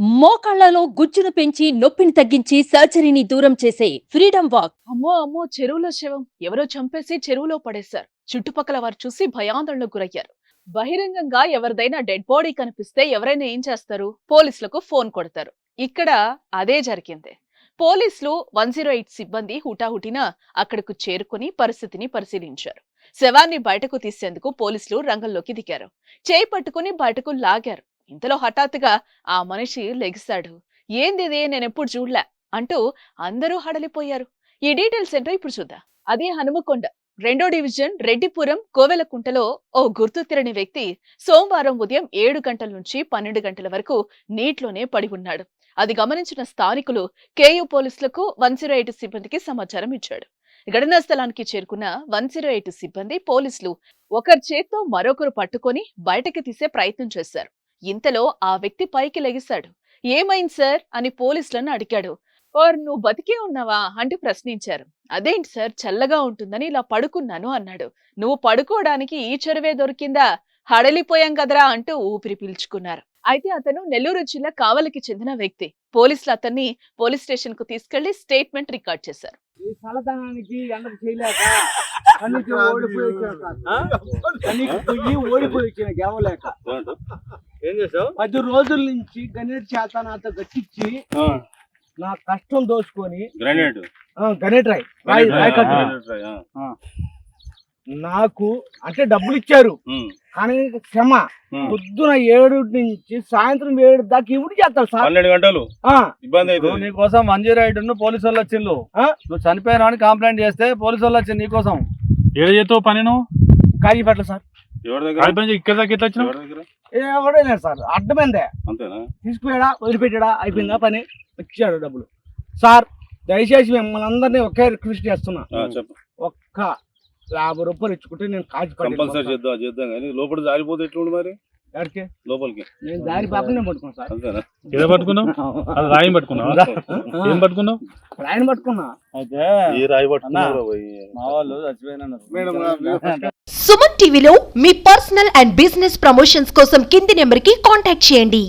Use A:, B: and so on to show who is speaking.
A: మోకాళ్లలో గుజ్జును పెంచి నొప్పిని తగ్గించి సర్జరీని దూరం చేసే ఫ్రీడమ్ వాక్.
B: అమ్మో అమ్మో, చెరువులో శవం ఎవరో చంపేసి చెరువులో పడేశారు. చుట్టుపక్కల వారు చూసి భయాందోళనకు గురయ్యారు. బహిరంగంగా ఎవరిదైనా డెడ్ బాడీ కనిపిస్తే ఎవరైనా ఏం చేస్తారు? పోలీసులకు ఫోన్ కొడతారు. ఇక్కడ అదే జరిగింది. పోలీసులు 108 సిబ్బంది హుటాహుటిన అక్కడకు చేరుకుని పరిస్థితిని పరిశీలించారు. శవాన్ని బయటకు తీసేందుకు పోలీసులు రంగంలోకి దిగారు. చేయి పట్టుకుని బయటకు లాగారు. ఇంతలో హఠాత్తుగా ఆ మనిషి లెగిశాడు. ఏందిదే, నేనెప్పుడు చూడలే అంటూ అందరూ హడలిపోయారు. ఈ డీటెయిల్స్ ఏంటో ఇప్పుడు చూద్దాం. అదే హనుమకొండ 2వ డివిజన్ రెడ్డిపురం కోవెలకుంటలో ఓ గుర్తు తెలియని వ్యక్తి సోమవారం ఉదయం 7 గంటల నుంచి 12 గంటల వరకు నీటిలోనే పడి ఉన్నాడు. అది గమనించిన స్థానికులు కేయూ పోలీసులకు 108 సిబ్బందికి సమాచారం ఇచ్చాడు. ఘటనా స్థలానికి చేరుకున్న 108 సిబ్బంది పోలీసులు ఒకరి చేత్తో మరొకరు పట్టుకొని బయటకి తీసే ప్రయత్నం చేశారు. ఇంతలో ఆ వ్యక్తి పైకి లెగిశాడు. ఏమైంది సార్ అని పోలీసులను అడిగాడు. ఓర్, నువ్వు బతికే ఉన్నావా అంటూ ప్రశ్నించారు. అదేంటి సార్, చల్లగా ఉంటుందని ఇలా పడుకున్నాను అన్నాడు. నువ్వు పడుకోవడానికి ఈ చెరువే దొరికిందా? హడలిపోయాం కదరా అంటూ ఊపిరి పీల్చుకున్నారు. అయితే అతను నెల్లూరు జిల్లా కావలికి చెందిన వ్యక్తి. పోలీసులు అతన్ని పోలీస్ స్టేషన్ కు తీసుకెళ్లి స్టేట్మెంట్ రికార్డ్ చేశారు.
C: ఏం చేసావు?
D: 10 రోజుల నుంచి గణేట్ చేత నాతో గట్టించి నా కష్టం దోచుకొని గణేట్ రాయ్ నాకు అంటే డబ్బులు ఇచ్చారు, కానీ క్షమ పొద్దున 7 నుంచి సాయంత్రం 7 దాకా ఇవి చేస్తారు సార్.
C: 12 గంటలు ఇబ్బంది అయితే
E: నీకోసం 108 పోలీసు వాళ్ళు వచ్చిండు. నువ్వు చనిపోయినా అని కంప్లైంట్ చేస్తే పోలీసు వాళ్ళు వచ్చింది నీకోసం.
F: ఏడు చేతో పని నువ్వు
D: కాజీపేటలో సార్.
C: ఎవరి దగ్గర?
F: ఇక్కడ దాకా ఎట్లా వచ్చినావు?
D: ఎవడే లేదు సార్, అడ్డమైందే.
C: అంతేనా?
D: తీసుకుపోయాడా, వదిలిపెట్టాడా, అయిపోయిందా పని, ఇచ్చాడు డబ్బులు. సార్ దయచేసి మిమ్మల్ని అందరినీ ఒకే రిక్వెస్ట్ చేస్తున్నా, ఒక్క 50 రూపాయలు ఇచ్చుకుంటే నేను
C: కంపల్సరీ చేద్దాం కానీ లోపల జారిపోతే ఎట్లుండి మరి?
D: కాజీపేట
C: లోపలికి
D: నేను దారి పాపనే పట్టుకున్నా సార్.
C: అంతేనా?
F: ఏదో పట్టుకున్నావు? అది రాయం పట్టుకున్నావు? ఏం పట్టుకున్నావు?
D: రాయని పట్టుకున్నా.
E: అయితే
C: ఈ రాయి పట్టుకున్నారు
E: మా వాళ్ళు చచ్చిపోయినా.
A: సుమన్ టీవీలో మీ పర్సనల్ అండ్ బిజినెస్ ప్రమోషన్స్ కోసం కింది నెంబర్ కి కాంటాక్ట్ చేయండి.